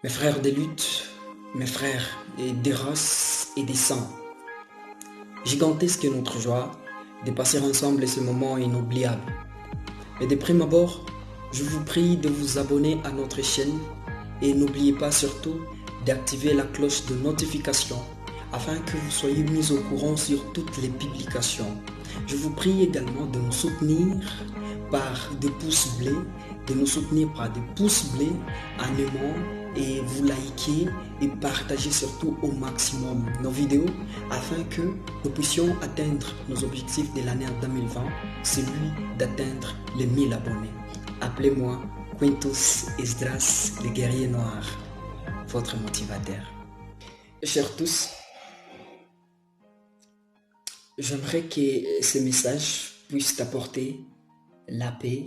Mes frères des luttes, mes frères des races et des sangs, gigantesque est notre joie de passer ensemble ce moment inoubliable. Mais de prime abord, je vous prie de vous abonner à notre chaîne et n'oubliez pas surtout d'activer la cloche de notification afin que vous soyez mis au courant sur toutes les publications. Je vous prie également de nous soutenir par des pouces bleus, en aimant et vous liker et partager surtout au maximum nos vidéos afin que nous puissions atteindre nos objectifs de l'année 2020, celui d'atteindre les 1000 abonnés. Appelez-moi Quintus Esdras, le guerrier noir, votre motivateur. Chers tous, j'aimerais que ces messages puissent t'apporter la paix,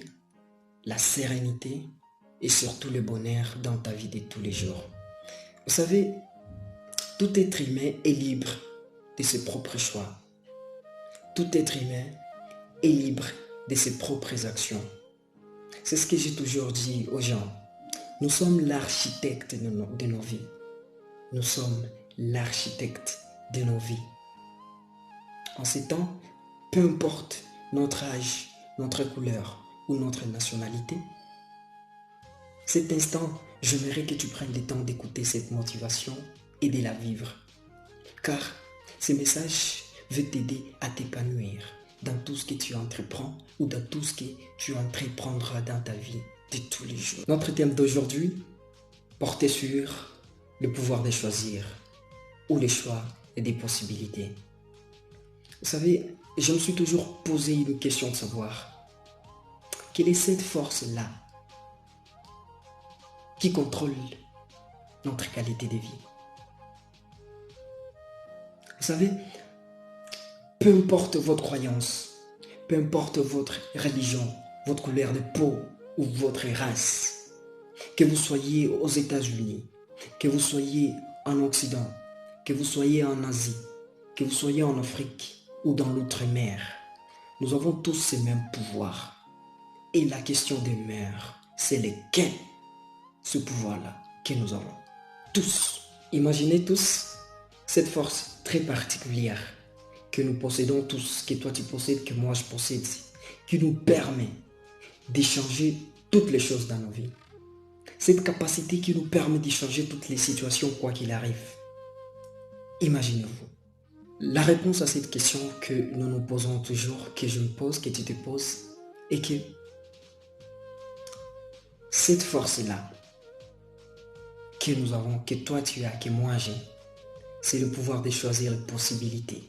la sérénité et surtout le bonheur dans ta vie de tous les jours. Vous savez, tout être humain est libre de ses propres choix. Tout être humain est libre de ses propres actions. C'est ce que j'ai toujours dit aux gens. Nous sommes l'architecte de nos vies. Nous sommes l'architecte de nos vies. En ces temps, peu importe notre âge, notre couleur ou notre nationalité, cet instant, j'aimerais que tu prennes le temps d'écouter cette motivation et de la vivre. Car ce message veut t'aider à t'épanouir dans tout ce que tu entreprends ou dans tout ce que tu entreprendras dans ta vie de tous les jours. Notre thème d'aujourd'hui portait sur le pouvoir de choisir ou les choix et des possibilités. Vous savez, je me suis toujours posé une question de savoir quelle est cette force-là qui contrôle notre qualité de vie. Vous savez, peu importe votre croyance, peu importe votre religion, votre couleur de peau ou votre race, que vous soyez aux États-Unis, que vous soyez en Occident, que vous soyez en Asie, que vous soyez en Afrique ou dans l'outre-mer, nous avons tous ces mêmes pouvoirs. Et la question demeure, c'est lequel ce pouvoir-là que nous avons. Tous, imaginez tous cette force très particulière que nous possédons tous, que toi tu possèdes, que moi je possède, qui nous permet d'échanger toutes les choses dans nos vies. Cette capacité qui nous permet d'échanger toutes les situations quoi qu'il arrive. Imaginez-vous. La réponse à cette question que nous nous posons toujours, que je me pose, que tu te poses, est que cette force-là que nous avons, que toi tu as, que moi j'ai, c'est le pouvoir de choisir les possibilités.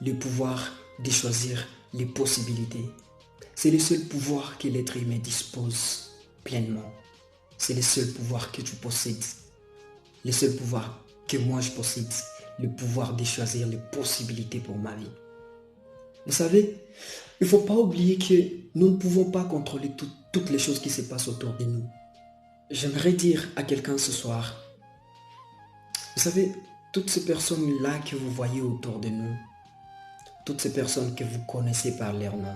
Le pouvoir de choisir les possibilités. C'est le seul pouvoir que l'être humain dispose pleinement. C'est le seul pouvoir que tu possèdes. Le seul pouvoir que moi je possède. Le pouvoir de choisir les possibilités pour ma vie. Vous savez, il ne faut pas oublier que nous ne pouvons pas contrôler toutes les choses qui se passent autour de nous. J'aimerais dire à quelqu'un ce soir, vous savez, toutes ces personnes-là que vous voyez autour de nous, toutes ces personnes que vous connaissez par leur nom,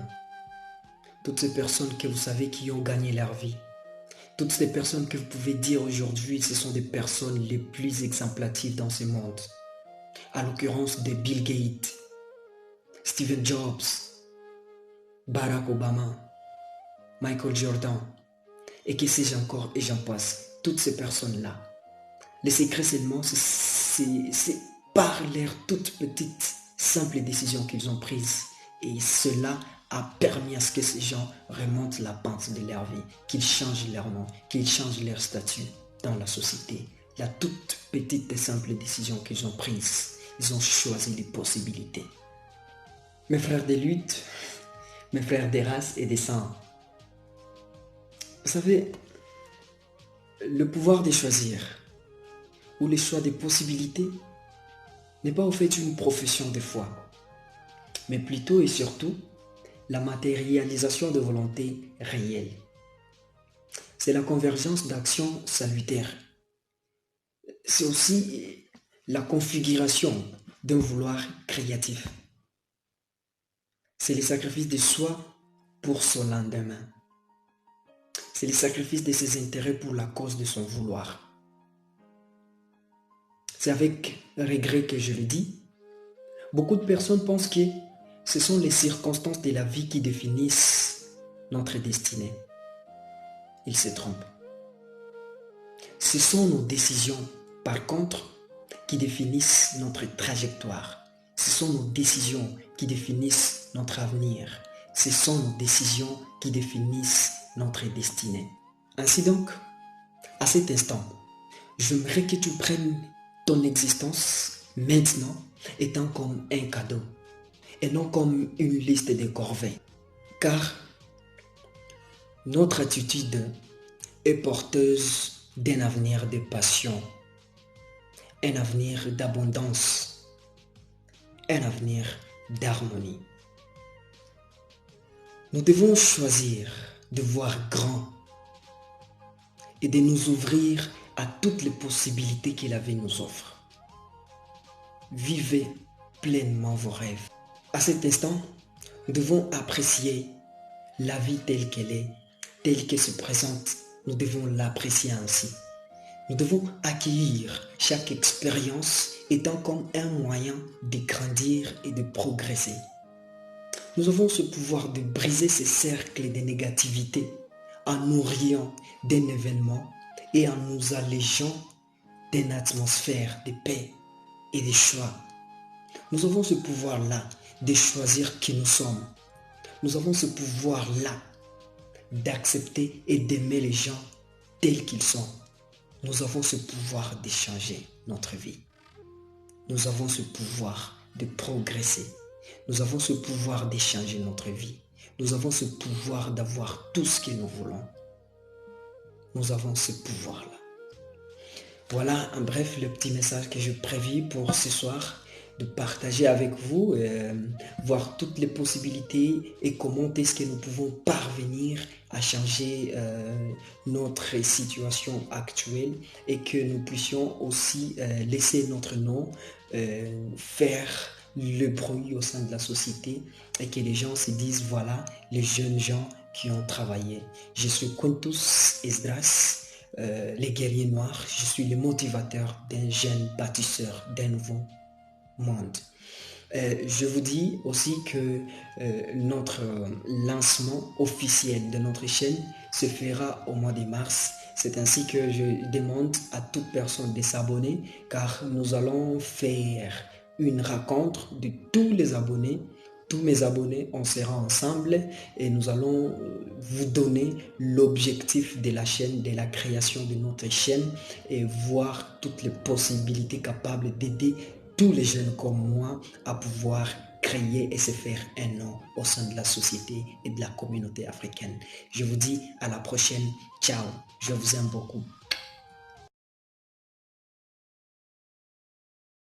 toutes ces personnes que vous savez qui ont gagné leur vie, toutes ces personnes que vous pouvez dire aujourd'hui, ce sont des personnes les plus exemplatives dans ce monde. À l'occurrence de Bill Gates, Steve Jobs, Barack Obama, Michael Jordan, et que sais-je encore, et j'en passe. Toutes ces personnes-là. Le secret seulement, c'est par leurs toutes petites, simples décisions qu'ils ont prises. Et cela a permis à ce que ces gens remontent la pente de leur vie, qu'ils changent leur nom, qu'ils changent leur statut dans la société. La toute petite et simple décision qu'ils ont prise, ils ont choisi les possibilités. Mes frères des luttes, mes frères des races et des sangs, vous savez, le pouvoir de choisir ou les choix des possibilités n'est pas au fait une profession de foi, mais plutôt et surtout la matérialisation de volontés réelles. C'est la convergence d'actions salutaires. C'est aussi la configuration d'un vouloir créatif. C'est le sacrifice de soi pour son lendemain. C'est le sacrifice de ses intérêts pour la cause de son vouloir. C'est avec regret que je le dis. Beaucoup de personnes pensent que ce sont les circonstances de la vie qui définissent notre destinée. Ils se trompent. Ce sont nos décisions, par contre, qui définissent notre trajectoire. Ce sont nos décisions qui définissent notre avenir. Ce sont nos décisions qui définissent notre destinée. Ainsi donc, à cet instant, j'aimerais que tu prennes ton existence maintenant étant comme un cadeau et non comme une liste de corvées. Car notre attitude est porteuse d'un avenir de passion, un avenir d'abondance, un avenir d'harmonie. Nous devons choisir de voir grand et de nous ouvrir à toutes les possibilités que la vie nous offre. Vivez pleinement vos rêves. À cet instant, nous devons apprécier la vie telle qu'elle est, telle qu'elle se présente. Nous devons l'apprécier ainsi. Nous devons accueillir chaque expérience étant comme un moyen de grandir et de progresser. Nous avons ce pouvoir de briser ces cercles de négativité en nous riant d'un événement et en nous allégeant d'une atmosphère de paix et de choix. Nous avons ce pouvoir-là de choisir qui nous sommes. Nous avons ce pouvoir-là d'accepter et d'aimer les gens tels qu'ils sont. Nous avons ce pouvoir de changer notre vie. Nous avons ce pouvoir de progresser. Nous avons ce pouvoir de changer notre vie. Nous avons ce pouvoir d'avoir tout ce que nous voulons. Nous avons ce pouvoir-là. Voilà en bref le petit message que je prévis pour ce soir, de partager avec vous, voir toutes les possibilités et comment est-ce que nous pouvons parvenir à changer notre situation actuelle et que nous puissions aussi laisser notre nom faire le bruit au sein de la société et que les gens se disent voilà les jeunes gens qui ont travaillé. Je suis Quintus Esdras, les guerriers noirs. Je suis le motivateur d'un jeune bâtisseur d'un nouveau monde. Je vous dis aussi que notre lancement officiel de notre chaîne se fera au mois de mars. C'est ainsi que je demande à toute personne de s'abonner car nous allons faire une rencontre de tous les abonnés. Tous mes abonnés, on sera ensemble et nous allons vous donner l'objectif de la chaîne, de la création de notre chaîne et voir toutes les possibilités capables d'aider tous les jeunes comme moi à pouvoir créer et se faire un nom au sein de la société et de la communauté africaine. Je vous dis à la prochaine. Ciao, je vous aime beaucoup.